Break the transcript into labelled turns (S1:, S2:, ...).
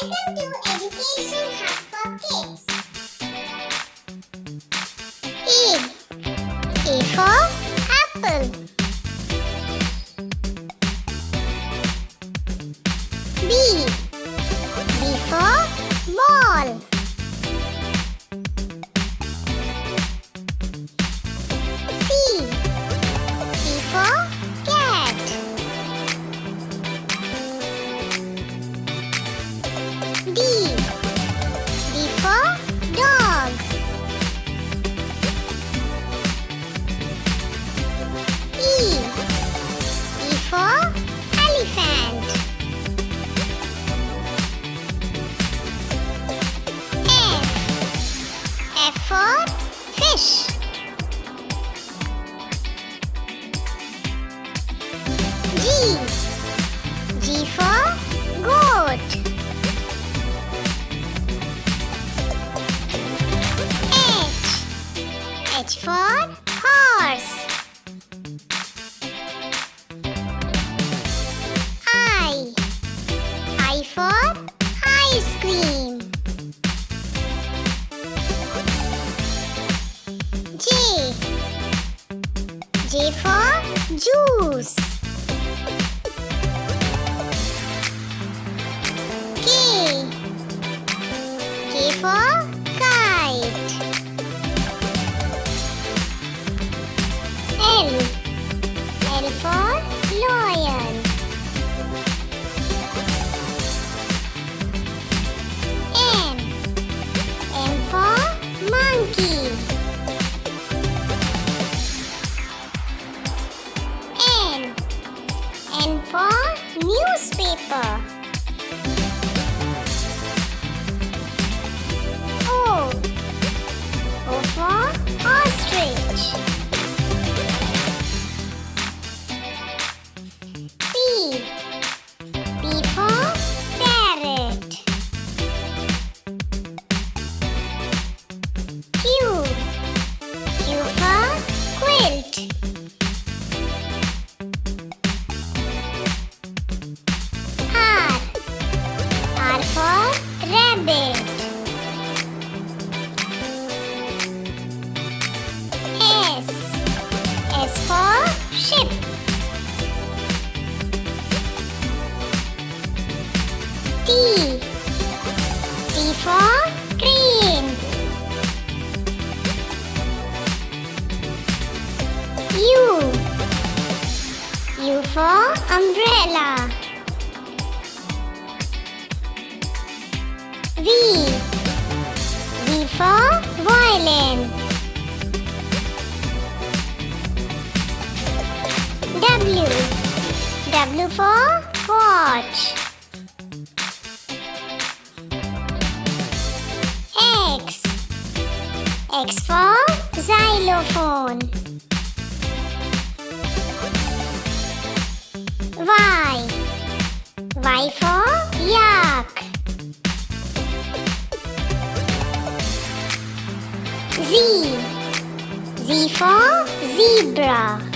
S1: Welcome to Education Hub for Kids. A for apple. B for ball. C for cat. D for dog. E for elephant. F for fish. G for goat. H for horse. I for ice cream. J for juice. K for kite. L for lion. M for monkey. N for newspaper. O for ostrich. P for parrot. Q for quilt. R for rabbit. S for ship. T for train. U for umbrella. V for violin. W for watch. X for xylophone. Y for yak. Z for zebra.